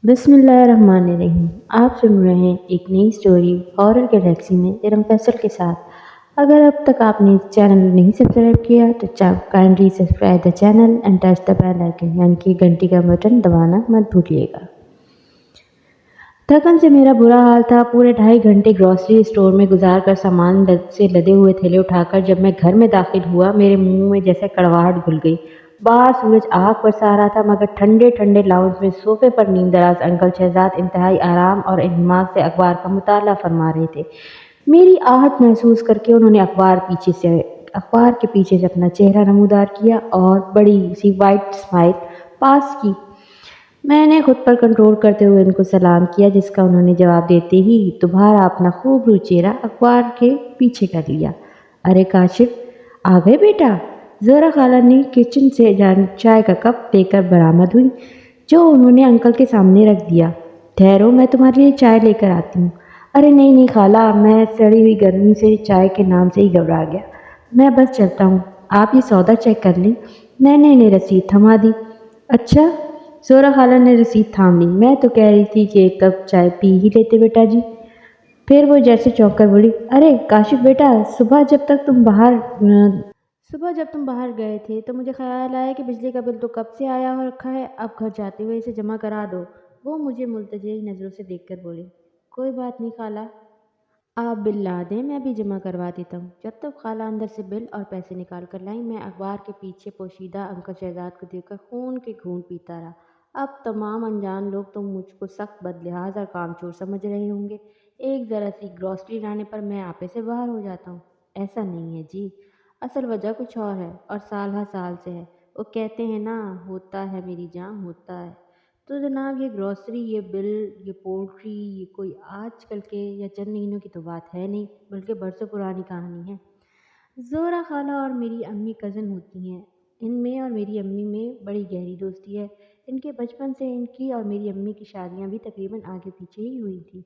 बिस्मिल्लाहिर्रहमानिर्रहीम। आप सुन रहे हैं एक नई स्टोरी हॉरर गैलेक्सी में इरम फैसल के साथ। अगर अब तक आपने इस चैनल को नहीं सब्सक्राइब किया तो kindly subscribe the channel and touch the bell icon यानी कि घंटी का बटन दबाना मत भूलिएगा। थकन से मेरा बुरा हाल था। पूरे 2.5 घंटे ग्रॉसरी स्टोर में गुजार कर सामान से लदे हुए थैले उठाकर जब मैं घर में दाखिल हुआ, मेरे मुंह में जैसे कड़वाहट घुल गई। बाहर सूरज आग बरसा रहा था, मगर ठंडे ठंडे लाउंज में सोफे पर नींदराज अंकल शहजाद इंतहाई आराम और इन्हिमाक से अखबार का मुताला फरमा रहे थे। मेरी आहट महसूस करके उन्होंने अखबार के पीछे से अपना चेहरा नमूदार किया और बड़ी सी वाइट स्माइल पास की। मैंने खुद पर कंट्रोल करते हुए उनको सलाम किया, जिसका उन्होंने जवाब देते ही दोबारा अपना खूबरू चेहरा अखबार के पीछे कर लिया। अरे काशिफ, आ गए बेटा? ज़ोरा खाला ने किचन से चाय का कप लेकर बरामद हुई, जो उन्होंने अंकल के सामने रख दिया। ठहरो, मैं तुम्हारे लिए चाय लेकर आती हूँ। अरे नहीं नहीं खाला, मैं सड़ी हुई गर्मी से चाय के नाम से ही घबरा गया। मैं बस चलता हूँ, आप ये सौदा चेक कर लें। नैने ने रसीद थमा दी। अच्छा, ज़ोरा खाला ने रसीद थाम ली। मैं तो कह रही थी कि एक कप चाय पी ही लेते बेटा जी। फिर वो जैसे चौंक कर बोली, अरे काशिफ बेटा, सुबह जब तुम बाहर गए थे तो मुझे ख्याल आया कि बिजली का बिल तो कब से आया हो रखा है, अब घर जाते हुए इसे जमा करा दो। वो मुझे मुल्तजी नज़रों से देखकर बोली, कोई बात नहीं खाला, आप बिल ला दें, मैं भी जमा करवा देता हूँ। जब तक खाला अंदर से बिल और पैसे निकाल कर लाई, मैं अखबार के पीछे पोशीदा अंकल शहजाद को देखकर खून के घूंट पीता रहा। अब तमाम अनजान लोग तो मुझको सख्त बदलिहाज और कामचोर समझ रहे होंगे। एक ज़रा सी ग्रॉसरी लाने पर मैं आपे से बाहर हो जाता हूँ। ऐसा नहीं है जी, असल वजह कुछ और है और साल हर साल से है। वो कहते हैं ना, होता है मेरी जान, होता है। तो जनाब, ये ग्रॉसरी, ये बिल, ये पोल्ट्री, ये कोई आजकल के या चंद महीनों की तो बात है नहीं, बल्कि बरसों पुरानी कहानी है। ज़ोरा खाला और मेरी अम्मी कज़न होती हैं। इनमें और मेरी अम्मी में बड़ी गहरी दोस्ती है। इनके बचपन से इनकी और मेरी अम्मी की शादियां भी तकरीबन आगे पीछे ही हुई थी।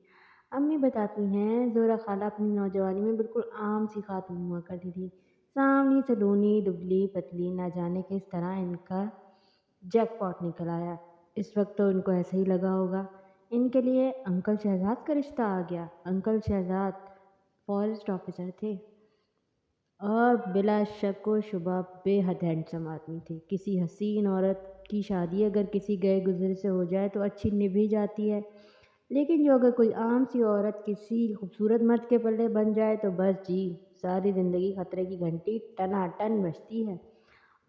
अम्मी बताती हैं, ज़ोरा खाला अपनी नौजवानी में बिल्कुल आम सी खातून हुआ करती थी। सांवली सलोनी दुबली पतली, ना जाने किस तरह इनका जैकपॉट निकल आया। इस वक्त तो इनको ऐसा ही लगा होगा, इनके लिए अंकल शहजाद का रिश्ता आ गया। अंकल शहजाद फॉरेस्ट ऑफिसर थे और बिला शक व शुबा बेहद हैंडसम आदमी थे। किसी हसीन औरत की शादी अगर किसी गए गुजरे से हो जाए तो अच्छी निभ ही जाती है, लेकिन जो अगर कोई आम सी औरत किसी खूबसूरत मर्द के पल्ले बन जाए तो बस जी, सारी ज़िंदगी खतरे की घंटी टनाटन बजती है।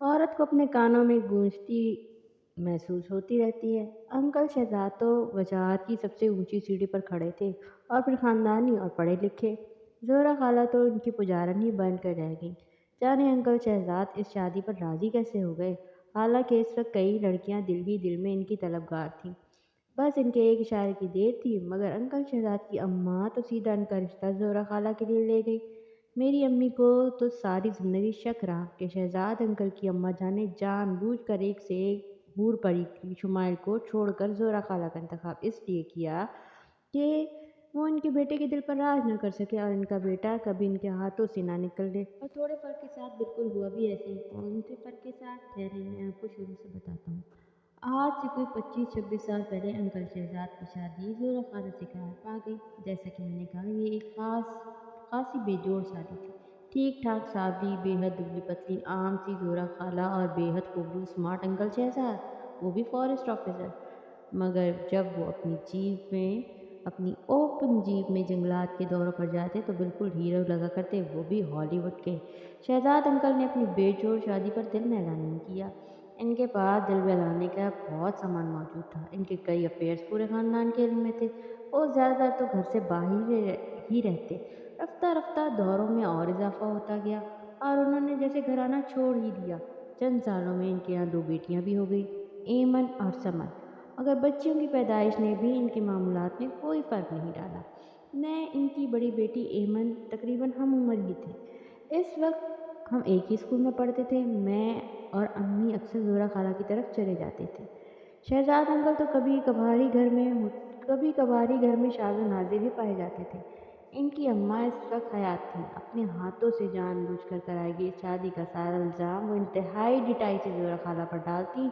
औरत को अपने कानों में गूंजती महसूस होती रहती है। अंकल शहजाद तो वजाहत की सबसे ऊंची सीढ़ी पर खड़े थे और फिर ख़ानदानी और पढ़े लिखे। ज़ोहरा खाला तो उनकी पुजारन ही बन कर रह गई। जाने अंकल शहजाद इस शादी पर राज़ी कैसे हो गए। हालांकि इस वक्त कई लड़कियां दिल ही दिल में इनकी तलबगार थीं। बस इनके एक इशारे की देर थी, मगर अंकल शहजाद की अम्मा तो सीधा इनका रिश्ता ज़ोहरा खाला के लिए ले गई। मेरी अम्मी को तो सारी ज़िंदगी शक रहा कि शहजाद अंकल की अम्मा जाने जानबूझकर एक से एक हूर परी की शुमाइल को छोड़कर ज़ोहरा खाला का इंतखाब इसलिए किया कि वो इनके बेटे के दिल पर राज न कर सके और इनका बेटा कभी इनके हाथों से ना निकल दे। और थोड़े फ़र्क के साथ बिल्कुल हुआ भी ऐसे ही। कौन से फ़र्क के साथ, ठहरे मैं आपको शुरू से बताता हूँ। आज से कोई 25-26 साल पहले अंकल शहजाद की शादी ज़ोरा खाना से करार पा गई। जैसा कि मैंने कहा, ये एक खासी बेजोड़ शादी थी। ठीक ठाक सावली बेहद दुबली पतली आम सी ज़ोरा खाला और बेहद खूबरू स्मार्ट अंकल शहजाद, वो भी फॉरेस्ट ऑफिसर। मगर जब वो अपनी ओपन जीप में जंगलात के दौरों पर जाते तो बिल्कुल हीरो लगा करते, वो भी हॉलीवुड के। शहजाद अंकल ने अपनी बेजोड़ शादी पर दिल मैला नहीं किया। इनके पास दिल बहलाने का बहुत सामान मौजूद था। इनके कई अफेयर्स पूरे ख़ानदान के इल्म में थे और ज़्यादातर तो घर से बाहर ही रहते। रफ्ता रफ्ता दौरों में और इजाफा होता गया और उन्होंने जैसे घराना छोड़ ही दिया। चंद सालों में इनके यहाँ 2 बेटियाँ भी हो गई, एमन और समन। मगर बच्चियों की पैदाइश ने भी इनके मामूलात में कोई फ़र्क नहीं डाला। मैं इनकी बड़ी बेटी एमन तकरीबन हम उम्र ही थे। इस वक्त हम एक ही स्कूल में पढ़ते थे। मैं और अम्मी अक्सर ज़ोहरा खाला की तरफ चले जाते थे। शहजाद अंकल तो कभी कभार ही घर में शाज़ व नाज़िर ही पाए जाते थे। इनकी अम्मा इस वक्त हयात थीं। अपने हाथों से जानबूझकर कराई गई शादी का सारा इल्ज़ाम वो इंतहाई डिटाई से ज़ोहरा खाला पर डालती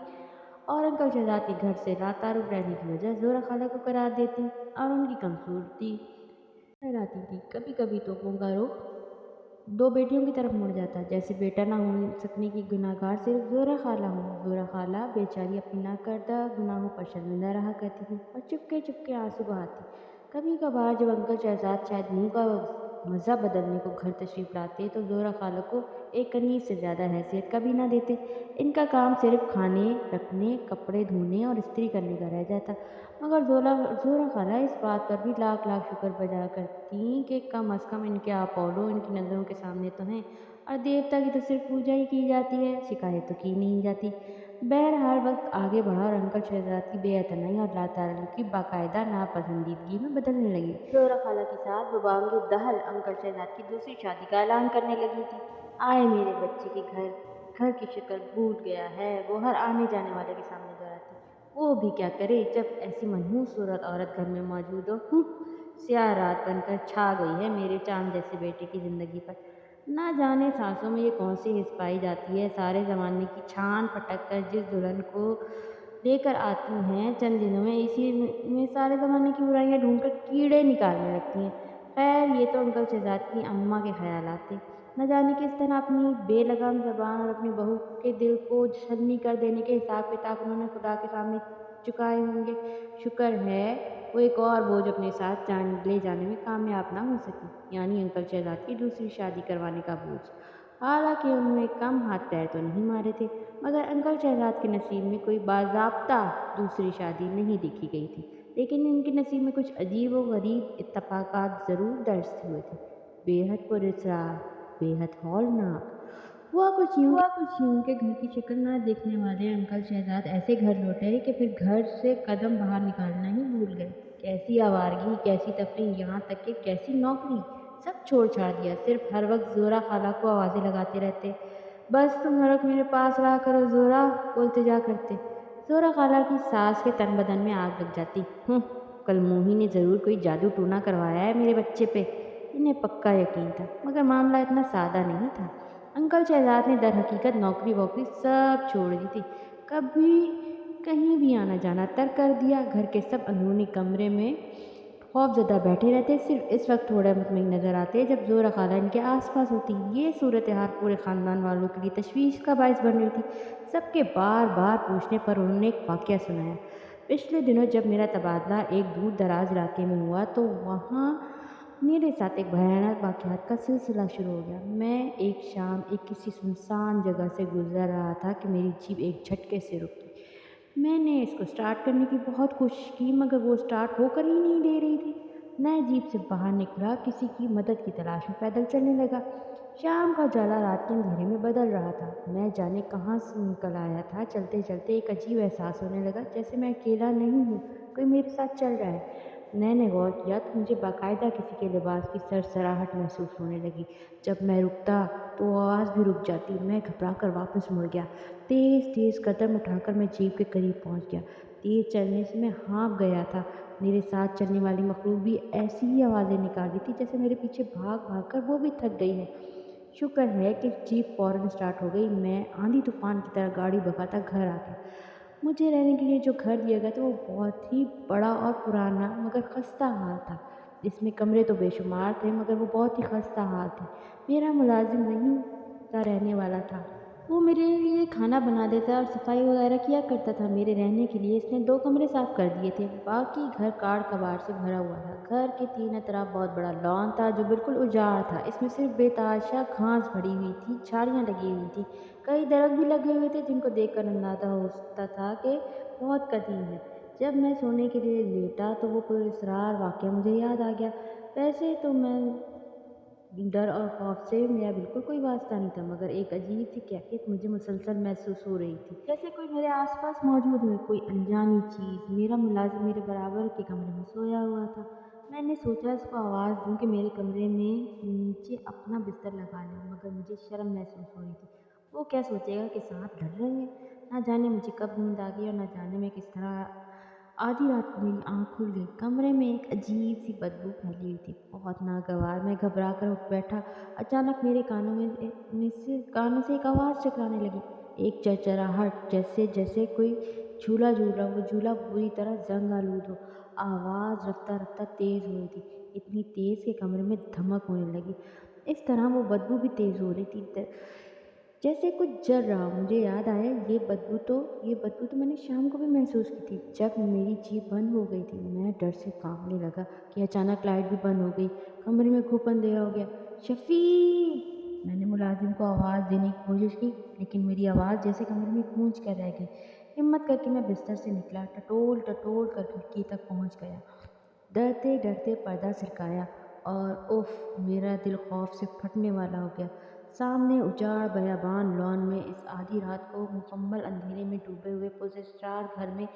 और अंकल शहजाद के घर से लातारुफ रहने की वजह ज़ोहरा खाला को करार देती और उनकी कमजोरी ठहराती थी। कभी कभी तोपों का रुख दो बेटियों की तरफ मुड़ जाता, जैसे बेटा ना हो सकने की गुनाहगार सिर्फ ज़ोहरा खाला हो। ज़ोहरा खाला बेचारी अपनी नाकर्दा गुनाहों पर शर्मिंदा रहा करती थी और चुपके चुपके आंसू बहाती। कभी कभार जब अंकल शहजाद शायद मुंह का मज़ा बदलने को घर तशरीफ लाते तो ज़ोहरा खाला को एक कनीज से ज़्यादा हैसियत कभी ना देते। इनका काम सिर्फ खाने रखने, कपड़े धोने और इस्त्री करने का रह जाता, मगर ज़ोहरा खाला इस बात पर भी लाख लाख शुक्र बजा करती कि कम अज़ कम इनके अपोलो इनकी नज़रों के सामने तो हैं, और देवता की तो सिर्फ पूजा ही की जाती है, शिकायत तो की नहीं जाती। बहरहाल वक्त आगे बढ़ा और अंकल शहजाद की बेअतनाई और लातारुकी बाकायदा नापसंदीदगी में बदलने लगी। ज़ोहरा खाला की सास बबांगे दहल अंकल शहजाद की दूसरी शादी का ऐलान करने लगी थी। आए मेरे बच्चे के घर की शक्ल भूल गया है, वो हर आने जाने वाले के सामने दोहराती। वो भी क्या करे जब ऐसी मनहूस सूरत औरत घर में मौजूद हो। स्याह रात बनकर छा गई है मेरे चांद जैसे बेटे की ज़िंदगी पर। ना जाने सांसों में ये कौन सी हिस पाई जाती है, सारे ज़माने की छान पटक कर जिस दुल्हन को लेकर आती हैं चंद दिनों में इसी में सारे ज़माने की बुराइयां ढूंढकर कीड़े निकालने लगती हैं। खैर ये तो अंकल शहजाद की अम्मा के ख्यालात थे। न जाने किस तरह अपनी बेलगाम ज़बान और अपनी बहू के दिल को छलनी कर देने के हिसाब किताब उन्होंने खुदा के सामने चुकाए होंगे। शुक्र है वो एक और बोझ अपने साथ ले जाने में कामयाब ना हो सकी, यानी अंकल शहजाद की दूसरी शादी करवाने का बोझ। हालांकि उन्होंने कम हाथ पैर तो नहीं मारे थे, मगर अंकल शहजाद के नसीब में कोई बाज़ाब्ता दूसरी शादी नहीं देखी गई थी। लेकिन इनके नसीब में कुछ अजीब व गरीब इत्तफाकात ज़रूर दर्ज हुए थे, बेहद पुरस्रार, बेहद हौलनाक। हुआ कुछ यूं के घर की शक्ल न देखने वाले अंकल शहजाद ऐसे घर लौटे कि फिर घर से कदम बाहर निकालना ही भूल गए। कैसी आवारगी, कैसी तफरीह, यहाँ तक कि कैसी नौकरी, सब छोड़ छाड़ दिया। सिर्फ हर वक्त ज़ोहरा खाला को आवाज़ें लगाते रहते, बस तुम हर वक्त मेरे पास रहा करो ज़ोहरा, बोलते जा करते। ज़ोहरा खाला की सास के तन बदन में आग लग जाती। कल मोही ने ज़रूर कोई जादू टूना करवाया है मेरे बच्चे पे, इन्हें पक्का यकीन था। मगर मामला इतना सादा नहीं था। अंकल शहजाद ने दर हकीकत नौकरी वोकरी सब छोड़ दी थी, कभी कहीं भी आना जाना तर्क कर दिया। घर के सब अंदरूनी कमरे में खौफजदा बैठे रहते, सिर्फ इस वक्त थोड़ा मुतमईन नज़र आते जब ज़ोहरा खाला इनके आसपास होती। ये सूरत हाल पूरे ख़ानदान वालों के लिए तशवीश का बायस बन रही थी। सबके बार बार पूछने पर उन्होंने एक वाक़या सुनाया। पिछले दिनों जब मेरा तबादला एक दूर दराज इलाके में हुआ तो वहाँ मेरे साथ एक भयानक वाक़यात का सिलसिला शुरू हो गया। मैं एक शाम एक किसी सुनसान जगह से गुजर रहा था कि मेरी जीप एक झटके से रुक गई। मैंने इसको स्टार्ट करने की बहुत कोशिश की, मगर वो स्टार्ट होकर ही नहीं दे रही थी। मैं जीप से बाहर निकला, किसी की मदद की तलाश में पैदल चलने लगा। शाम का उजाला रात के अंधेरे में बदल रहा था। मैं जाने कहाँ से निकल आया था। चलते चलते एक अजीब एहसास होने लगा, जैसे मैं अकेला नहीं हूँ, कोई मेरे साथ चल रहा है। मैंने गौर किया तो मुझे बाकायदा किसी के लिबास की सरसराहट महसूस होने लगी। जब मैं रुकता तो आवाज़ भी रुक जाती। मैं घबरा कर वापस मुड़ गया। तेज़ तेज़ कदम उठाकर मैं जीप के करीब पहुंच गया। तेज़ चलने से मैं हाँफ गया था। मेरे साथ चलने वाली मखलूक भी ऐसी ही आवाज़ें निकाल रही थी जैसे मेरे पीछे भाग भाग कर वो भी थक गई है। शुक्र है कि जीप फ़ौरन स्टार्ट हो गई। मैं आंधी तूफान की तरह गाड़ी भगाता घर आ गया। मुझे रहने के लिए जो घर दिया गया था वो बहुत ही बड़ा और पुराना मगर खस्ता हाल था। इसमें कमरे तो बेशुमार थे, मगर वो बहुत ही खस्ता हाल थे। मेरा मुलाजिम वहीं का रहने वाला था। वो मेरे लिए खाना बना देता और सफाई वगैरह किया करता था। मेरे रहने के लिए इसने 2 कमरे साफ़ कर दिए थे। बाकी घर काड़ कबाड़ से भरा हुआ था। घर के तीनों तरफ बहुत बड़ा लॉन था जो बिल्कुल उजाड़ था। इसमें सिर्फ बेतहाशा घास भरी हुई थी, झाड़ियाँ लगी हुई थी। कई दरख्त भी लगे हुए थे जिनको देखकर अंदाज़ा होता था कि बहुत कदीम है। जब मैं सोने के लिए लेटा तो वो पुरस्रार वाक़या मुझे याद आ गया। वैसे तो मैं डर और खौफ से मेरा बिल्कुल कोई वास्ता नहीं था, मगर एक अजीब सी कैफियत मुझे मुसलसल महसूस हो रही थी, जैसे कोई मेरे आसपास मौजूद हो, कोई अनजानी चीज़। मेरा मुलाजिम मेरे बराबर के कमरे में सोया हुआ था। मैंने सोचा इसको आवाज़ दूं कि मेरे कमरे में नीचे अपना बिस्तर लगा ले, मगर मुझे शर्म महसूस हो रही थी। वो क्या सोचेगा कि सांप डर रहे हैं। ना जाने मुझे कब नींद आ गई और ना जाने में किस तरह आधी रात को मेरी आँख खुल गई। कमरे में एक अजीब सी बदबू फैली हुई थी, बहुत नागवार। मैं घबरा कर उठ बैठा। अचानक मेरे कानों से एक आवाज़ टकराने लगी, एक चरचराहट, जैसे जैसे कोई झूला झूल रहा हूँ, वो झूला पूरी तरह जंग आलूद हो। आवाज़ रफ्ता रफ्ता तेज़ हो रही थी, इतनी तेज़ कि कमरे में धमक होने लगी। इस तरह वो बदबू भी तेज़ हो रही थी, जैसे कुछ जल रहा हो। मुझे याद आया, ये बदबू तो मैंने शाम को भी महसूस की थी, जब मेरी जीभ बंद हो गई थी। मैं डर से कांपने लगा कि अचानक लाइट भी बंद हो गई, कमरे में खूब अंधेरा हो गया। शफीक! मैंने मुलाजिम को आवाज़ देने की कोशिश की, लेकिन मेरी आवाज़ जैसे कमरे में गूंज कर रह गई। हिम्मत करके मैं बिस्तर से निकला, टटोल टटोल कर खिड़की तक पहुंच गया। डरते डरते पर्दा सरकाया और उफ, मेरा दिल खौफ से फटने वाला हो गया। सामने उजाड़ बयाबान लॉन में इस आधी रात को मुकम्मल अंधेरे में डूबे हुए पुरस्कार घर में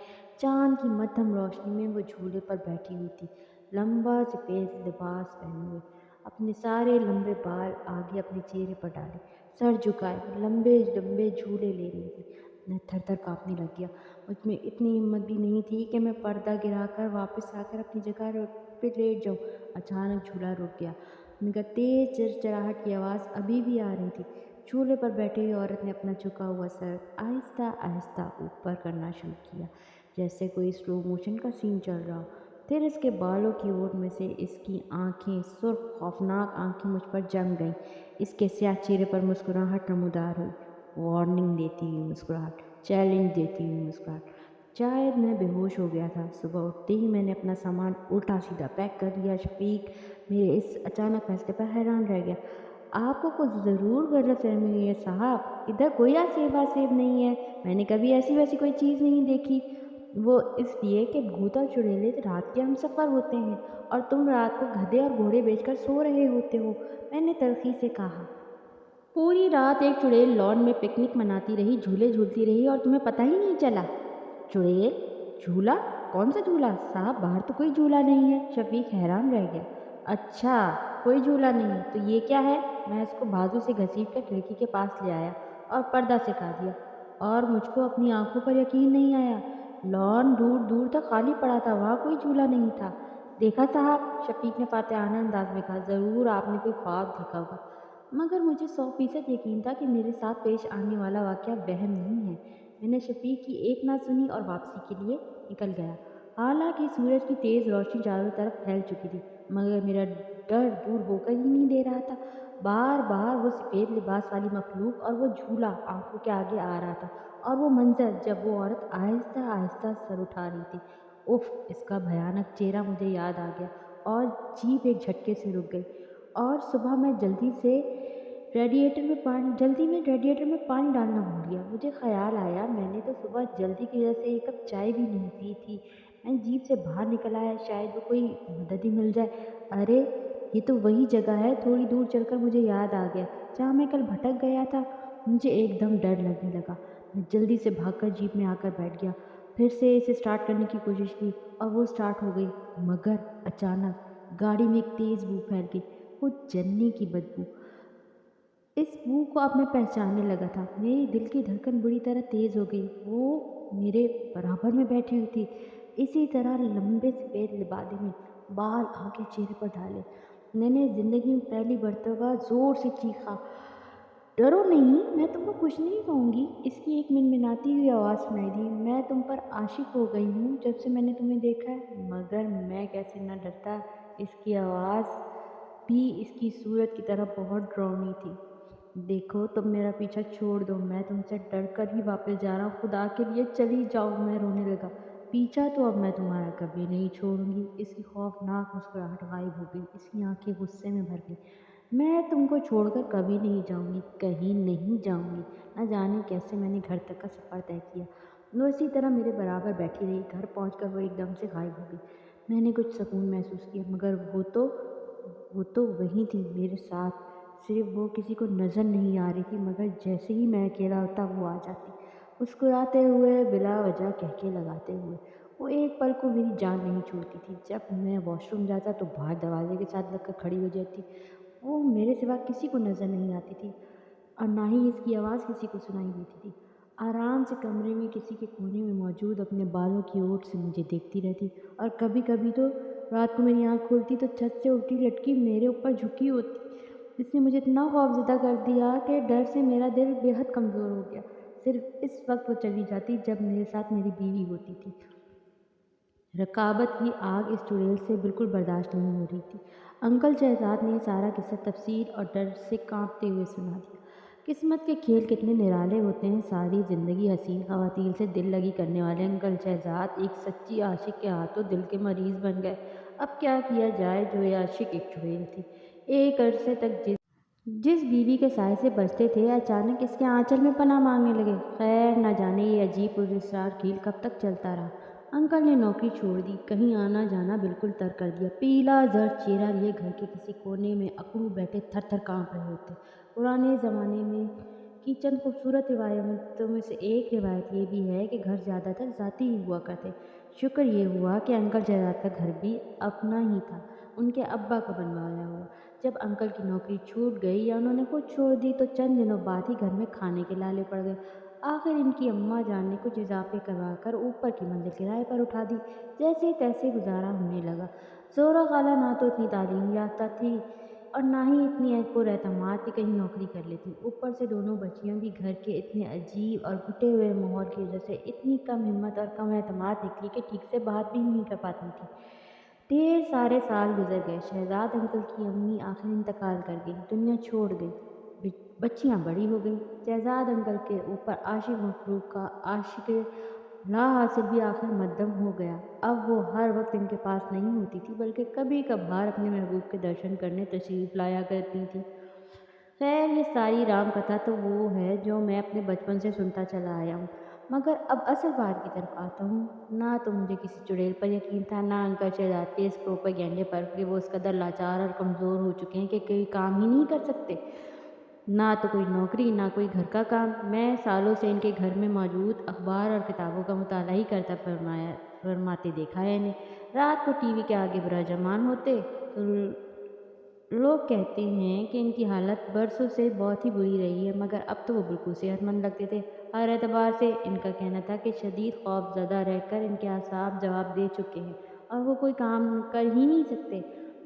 चांद की मध्यम रोशनी में वो झूले पर बैठी हुई थी, लंबा सफ़ेद लिबास पहने हुए, अपने सारे लंबे बाल आगे अपने चेहरे पर डाले, सर झुकाए लंबे लंबे झूले ले रही थी। मैं थर थर काँपने लग गया। मुझ में इतनी हिम्मत भी नहीं थी कि मैं पर्दा गिराकर वापस आकर अपनी जगह पे लेट जाऊं। अचानक झूला रुक गया। मगर तेज चिड़चिड़ाहट की आवाज़ अभी भी आ रही थी। झूले पर बैठी हुई औरत ने अपना झुका हुआ सर आहिस्ता आहिस्ता ऊपर करना शुरू किया, जैसे कोई स्लो मोशन का सीन चल रहा हो। फिर इसके बालों की ओर में से इसकी आंखें, सुर्ख खौफनाक आंखें मुझ पर जम गईं। इसके स्याह चेहरे पर मुस्कुराहट नमूदार हुई, वार्निंग देती हुई मुस्कुराहट, चैलेंज देती हुई मुस्कुराहट। शायद मैं बेहोश हो गया था। सुबह उठते ही मैंने अपना सामान उल्टा सीधा पैक कर लिया। शफीक मेरे इस अचानक फैसले पर हैरान रह गया। आपको कुछ ज़रूर गलतफहमी हुई है साहब, इधर कोई आसेब नहीं है, मैंने कभी ऐसी वैसी कोई चीज़ नहीं देखी। वो इसलिए कि भूत और चुड़ैले रात के हम सफ़र होते हैं और तुम रात को गधे और घोड़े बेचकर सो रहे होते हो, मैंने तल्खी से कहा। पूरी रात एक चुड़ैल लॉन में पिकनिक मनाती रही, झूले झूलती रही और तुम्हें पता ही नहीं चला। चुड़ैल? झूला? कौन सा झूला साहब, बाहर तो कोई झूला नहीं है। शफीक हैरान रह गया। अच्छा, कोई झूला नहीं है तो ये क्या है? मैं इसको बाजू से घसीट कर खिड़की के पास ले आया और पर्दा सिखा दिया, और मुझको अपनी आंखों पर यकीन नहीं आया। लॉन दूर दूर तक खाली पड़ा था, वहाँ कोई झूला नहीं था। देखा साहब, शफीक ने फातिहाना अंदाज में कहा, ज़रूर आपने कोई ख्वाब देखा होगा। मगर मुझे 100% यकीन था कि मेरे साथ पेश आने वाला वाक़या वहम नहीं है। मैंने शफीक की एक ना सुनी और वापसी के लिए निकल गया। हालांकि सूरज की तेज़ रोशनी चारों तरफ फैल चुकी थी, मगर मेरा डर दूर होकर ही नहीं दे रहा था। बार बार वो सफ़ेद लिबास वाली मखलूक और वो झूला आंखों के आगे आ रहा था, और वो मंजर जब वो औरत आहिस्ता आहिस्ता सर उठा रही थी। उफ, इसका भयानक चेहरा मुझे याद आ गया और जीभ एक झटके से रुक गई। और सुबह मैं जल्दी में रेडिएटर में पानी डालना भूल गया। मुझे ख्याल आया, मैंने तो सुबह जल्दी की वजह से एक कप चाय भी नहीं पी थी। मैं जीप से बाहर निकल आया, शायद वो कोई मदद ही मिल जाए। अरे, ये तो वही जगह है। थोड़ी दूर चलकर मुझे याद आ गया जहाँ मैं कल भटक गया था। मुझे एकदम डर लगने लगा। मैं जल्दी से भागकर जीप में आकर बैठ गया, फिर से इसे स्टार्ट करने की कोशिश की और वो स्टार्ट हो गई। मगर अचानक गाड़ी में एक तेज़ बू फैल गई, वो जलने की बदबू। इस बू को अब मैं पहचानने लगा था। मेरी दिल की धड़कन बुरी तरह तेज़ हो गई। वो मेरे बराबर में बैठी हुई थी, इसी तरह लंबे सफ़ेद लिबादे में, बाल आगे चेहरे पर डाले। मैंने ज़िंदगी में पहली मर्तबा ज़ोर से चीखा, डरो नहीं, मैं तुमको कुछ नहीं कहूँगी। इसकी एक मिनमिनाती हुई आवाज़ सुनाई दी, मैं तुम पर आशिक हो गई हूँ जब से मैंने तुम्हें देखा है। मगर मैं कैसे न डरता। इसकी आवाज़ भी इसकी सूरत की तरह बहुत डरावनी थी। देखो, तुम मेरा पीछा छोड़ दो, मैं तुमसे डर कर ही वापस जा रहा हूँ, खुदा के लिए चली जाओ। मैं रोने लगा। पीछा तो अब मैं तुम्हारा कभी नहीं छोड़ूंगी। इसकी खौफनाक मुस्कुराहट गायब हो गई, इसकी आंखें गुस्से में भर गई। मैं तुमको छोड़कर कभी नहीं जाऊंगी, कहीं नहीं जाऊंगी। न जाने कैसे मैंने घर तक का सफ़र तय किया। वो इसी तरह मेरे बराबर बैठी रही। घर पहुंचकर वो एकदम से गायब हो गई। मैंने कुछ सुकून महसूस किया, मगर वो तो वहीं थी मेरे साथ। सिर्फ वो किसी को नज़र नहीं आ रही थी, मगर जैसे ही मैं अकेला होता वो आ जाती, मुस्कुराते हुए, बिला वजह कहके लगाते हुए। वो एक पल को मेरी जान नहीं छोड़ती थी। जब मैं वॉशरूम जाता तो बाहर दरवाजे के साथ लगकर खड़ी हो जाती। वो मेरे सिवा किसी को नज़र नहीं आती थी और ना ही इसकी आवाज़ किसी को सुनाई देती थी। आराम से कमरे में किसी के कोने में मौजूद अपने बालों की ओट से मुझे देखती रहती, और कभी कभी तो रात को मेरी आँख खुलती तो छत से उल्टी लटकी मेरे ऊपर झुकी होती। इसने मुझे इतना खौफज़दा कर दिया कि डर से मेरा दिल बेहद कमज़ोर हो गया। صرف اس وقت وہ چلی جاتی جب میرے ساتھ میری بیوی ہوتی تھی۔ رقابت کی آگ اس چڑیل سے بالکل برداشت نہیں ہو رہی تھی۔ انکل شہزاد نے یہ سارا قصہ تفصیل اور ڈر سے کانپتے ہوئے سنا دیا۔ قسمت کے کھیل کتنے نرالے ہوتے ہیں، ساری زندگی حسین خواتین سے دل لگی کرنے والے انکل شہزاد ایک سچی عاشق کے ہاتھوں دل کے مریض بن گئے۔ اب کیا کیا جائے؟ جو یہ عاشق ایک چڑیل تھی، ایک عرصے تک جس بیوی کے سائے سے بچتے تھے، اچانک اس کے آنچل میں پناہ مانگنے لگے۔ خیر نہ جانے یہ عجیب پراسرار کھیل کب تک چلتا رہا۔ انکل نے نوکری چھوڑ دی، کہیں آنا جانا بالکل ترک کر دیا۔ پیلا زرد چہرہ لیے گھر کے کسی کونے میں اکڑو بیٹھے تھر تھر کانپ رہے ہوتے۔ پرانے زمانے میں کی چند خوبصورت روایتوں میں سے ایک روایت یہ بھی ہے کہ گھر زیادہ تر ذاتی ہی ہوا کرتے۔ شکر یہ ہوا کہ انکل شہزاد کا گھر بھی اپنا ہی تھا، ان کے ابا کا بنوایا ہوا۔ جب انکل کی نوکری چھوٹ گئی یا انہوں نے خود چھوڑ دی تو چند دنوں بعد ہی گھر میں کھانے کے لالے پڑ گئے۔ آخر ان کی اماں جان نے کچھ اضافے کروا کر اوپر کی منزل کرائے پر اٹھا دی۔ جیسے تیسے گزارا ہونے لگا۔ زہرا خالہ نہ تو اتنی تعلیم یافتہ تھی اور نہ ہی اتنی پراعتماد کہ کہیں نوکری کر لیتی۔ اوپر سے دونوں بچیاں بھی گھر کے اتنے عجیب اور گھٹے ہوئے ماحول کی وجہ سے اتنی کم ہمت اور کم اعتماد نکلی کہ ٹھیک سے بات بھی نہیں کر پاتی تھیں۔ ڈھیر سارے سال گزر گئے۔ شہزاد انکل کی امی آخر انتقال کر گئی، دنیا چھوڑ گئی، بچیاں بڑی ہو گئیں۔ شہزاد انکل کے اوپر عاشق مخلوق کا عاشق لا حاصل بھی آخر مدھم ہو گیا۔ اب وہ ہر وقت ان کے پاس نہیں ہوتی تھی بلکہ کبھی کبھار اپنے محبوب کے درشن کرنے تشریف لایا کرتی تھی۔ خیر یہ ساری رام کتھا تو وہ ہے جو میں اپنے بچپن سے سنتا چلا آیا ہوں، مگر اب اصل بات کی طرف آتا ہوں۔ نہ تو مجھے کسی چڑیل پر یقین تھا، نہ انکل شہزاد کے اس پروپیگنڈے پر کہ وہ اس قدر لاچار اور کمزور ہو چکے ہیں کہ کوئی کام ہی نہیں کر سکتے۔ نہ تو کوئی نوکری، نہ کوئی گھر کا کام۔ میں سالوں سے ان کے گھر میں موجود اخبار اور کتابوں کا مطالعہ ہی کرتا فرماتے دیکھا ہے انہیں۔ رات کو ٹی وی کے آگے براجمان ہوتے تو لوگ کہتے ہیں کہ ان کی حالت برسوں سے بہت ہی بری رہی ہے، مگر اب تو وہ بالکل صحت مند لگتے تھے۔ ہر اعتبار سے ان کا کہنا تھا کہ شدید خوف زدہ رہ کر ان کے اعصاب جواب دے چکے ہیں اور وہ کوئی کام کر ہی نہیں سکتے۔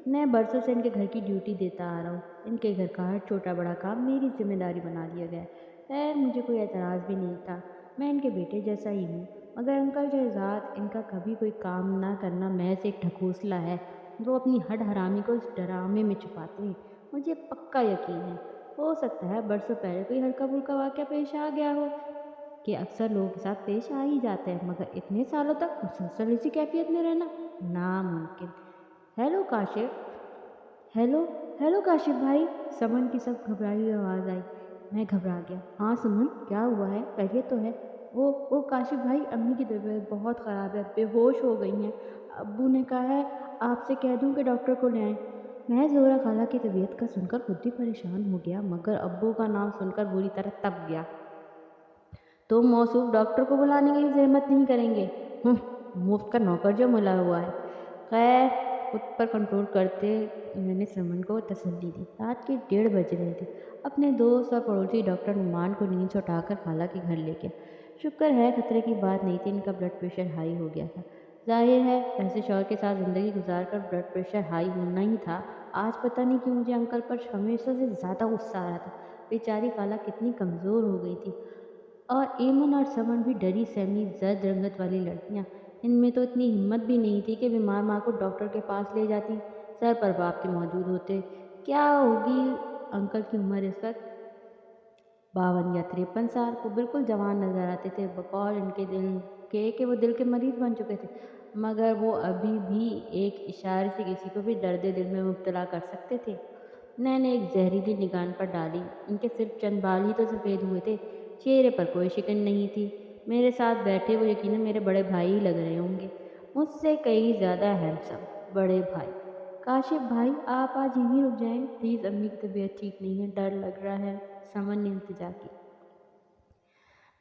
میں برسوں سے ان کے گھر کی ڈیوٹی دیتا آ رہا ہوں، ان کے گھر کا ہر چھوٹا بڑا کام میری ذمہ داری بنا دیا گیا ہے۔ خیر مجھے کوئی اعتراض بھی نہیں تھا، میں ان کے بیٹے جیسا ہی ہوں، مگر انکل شہزاد ان کا کبھی کوئی کام نہ کرنا محض ایک ڈھکوسلا ہے۔ وہ اپنی ہڈ حرامی کو اس ڈرامے میں چھپاتے ہیں۔ مجھے پکا یقین ہے، ہو سکتا ہے برسوں پہلے کوئی ہلکا پھلکا واقعہ پیش آ گیا ہو کہ اکثر لوگوں کے ساتھ پیش آ ہی جاتا ہے، مگر اتنے سالوں تک مسلسل اسی کیفیت میں رہنا ناممکن۔ ہیلو کاشف، ہیلو کاشف بھائی، سمن کی سخت گھبرائی ہوئی آواز آئی۔ میں گھبرا گیا۔ ہاں سمن، کیا ہوا ہے؟ خیریت تو ہے؟ وہ کاشف بھائی، امی کی طبیعت بہت خراب ہے، بے ہوش ہو گئی ہیں، ابو نے کہا ہے آپ سے کہہ دوں کہ ڈاکٹر کو لے آئیں۔ میں زہرا خالہ کی طبیعت کا سن کر خود بھی پریشان ہو گیا، مگر ابو کا نام سن کر بری طرح تپ گیا۔ تم موصوف ڈاکٹر کو بلانے کی زحمت نہیں کریں گے؟ مفت کا نوکر جو ملا ہوا ہے۔ خیر خود پر کنٹرول کرتے میں نے سمن کو تسلی دی۔ رات کے 1:30 بج رہے تھے۔ اپنے دوست اور پڑوسی ڈاکٹر نعمان کو نیند سے اٹھا کر خالہ کے گھر لے گیا۔ شکر ہے خطرے کی بات نہیں تھی، ان کا بلڈ پریشر ہائی ہو گیا تھا۔ ظاہر ہے ایسے شوہر کے ساتھ زندگی گزار کر بلڈ پریشر ہائی ہونا ہی تھا۔ آج پتہ نہیں کیوں مجھے انکل پر ہمیشہ سے زیادہ غصہ آ رہا تھا۔ بیچاری خالہ کتنی کمزور ہو گئی تھی، اور ایمن اور سمن بھی ڈری سہمی زرد رنگت والی لڑکیاں، ان میں تو اتنی ہمت بھی نہیں تھی کہ بیمار ماں کو ڈاکٹر کے پاس لے جاتی۔ سر پر باپ کے موجود ہوتے۔ کیا ہوگی انکل کی عمر اس وقت؟ 52 یا 53 سال۔ وہ بالکل جوان نظر آتے تھے، بقول ان کے دل کے کہ وہ دل کے مریض بن چکے تھے، مگر وہ ابھی بھی ایک اشارے سے کسی کو بھی درد دل میں مبتلا کر سکتے تھے۔ میں نے ایک زہریلی نگاہ پر ڈالی۔ ان کے صرف چند بال ہی تو سفید ہوئے تھے، چہرے پر کوئی شکن نہیں تھی۔ میرے ساتھ بیٹھے وہ یقیناً میرے بڑے بھائی ہی لگ رہے ہوں گے، مجھ سے کئی زیادہ ہینڈسم بڑے بھائی۔ کاشف بھائی آپ آج یہیں رک جائیں پلیز، امی کی طبیعت ٹھیک نہیں ہے، ڈر لگ رہا ہے، سمن نے التجا کی۔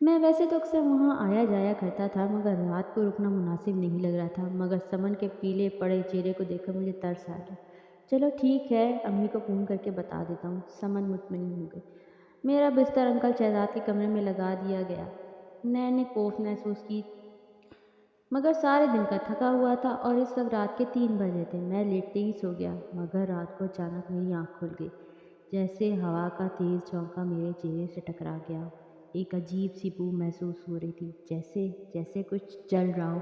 میں ویسے تو اکثر وہاں آیا جایا کرتا تھا، مگر رات کو رکنا مناسب نہیں لگ رہا تھا، مگر سمن کے پیلے پڑے چہرے کو دیکھ کر مجھے ترس آ گیا۔ چلو ٹھیک ہے، امی کو فون کر کے بتا دیتا ہوں۔ سمن مطمئن ہو گئی۔ میرا بستر انکل شہزاد کے کمرے میں لگا دیا گیا۔ میں نے خوف محسوس کی، مگر سارے دن کا تھکا ہوا تھا اور اس وقت رات کے 3 بجے تھے۔ میں لیٹتے ہی سو گیا، مگر رات کو اچانک میری آنکھ کھل گئی، جیسے ہوا کا تیز جھونکا میرے چہرے سے ٹکرا گیا۔ ایک عجیب سی بو محسوس ہو رہی تھی، جیسے جیسے کچھ جل رہا ہو۔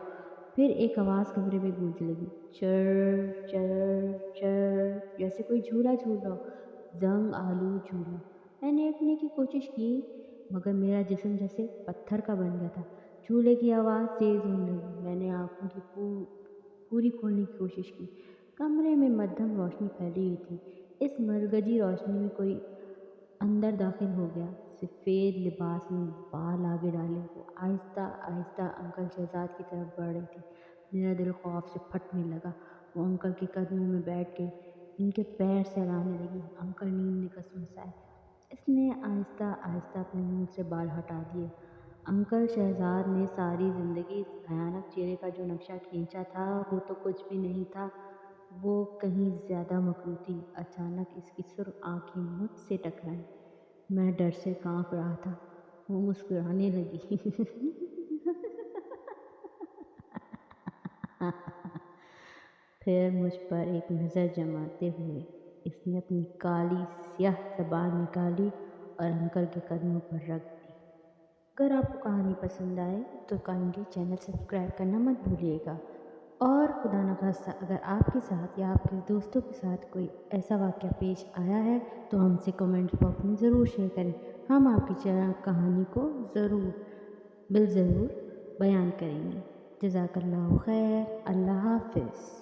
پھر ایک آواز کمرے میں گونجنے لگی، چر چر چر، جیسے کوئی جھولا جھول رہا ہو، زنگ آلود جھولا۔ میں نے اٹھنے کی کوشش کی مگر میرا جسم جیسے پتھر کا بن گیا تھا۔ جھولے کی آواز تیز ہونے لگی، میں نے آنکھوں کی پوری کھولنے کی کوشش کی۔ کمرے میں مدھم روشنی پھیلی ہوئی تھی، اس مرگجی روشنی میں کوئی اندر داخل ہو گیا، سفید لباس میں، بال آگے ڈالے، وہ آہستہ آہستہ انکل شہزاد کی طرف بڑھ رہی تھی۔ میرا دل خوف سے پھٹنے لگا۔ وہ انکل کے قدموں میں بیٹھ گئی، ان کے پیر سہلانے لگی۔ انکل نیند نے کسمسائے۔ اس نے آہستہ آہستہ اپنے منہ سے بال ہٹا دیے۔ انکل شہزاد نے ساری زندگی اس بھیانک چہرے کا جو نقشہ کھینچا تھا وہ تو کچھ بھی نہیں تھا، وہ کہیں زیادہ مکروہ تھی۔ اچانک اس کی سرخ آنکھیں مجھ سے ٹکرائیں۔ میں ڈر سے کانپ رہا تھا۔ وہ مسکرانے لگی۔ پھر مجھ پر ایک نظر جماتے ہوئے اس نے اپنی کالی سیاہ زبان نکالی اور انکل کے قدموں پر رکھ دی۔ اگر آپ کو کہانی پسند آئے تو کائنڈلی چینل سبسکرائب کرنا مت بھولیے گا، اور خدا نخواستہ اگر آپ کے ساتھ یا آپ کے دوستوں کے ساتھ کوئی ایسا واقعہ پیش آیا ہے تو ہم سے کمنٹ باکس میں ضرور شیئر کریں۔ ہم آپ کی کہانی کو ضرور بیان کریں گے۔ جزاک اللہ خیر۔ اللہ حافظ۔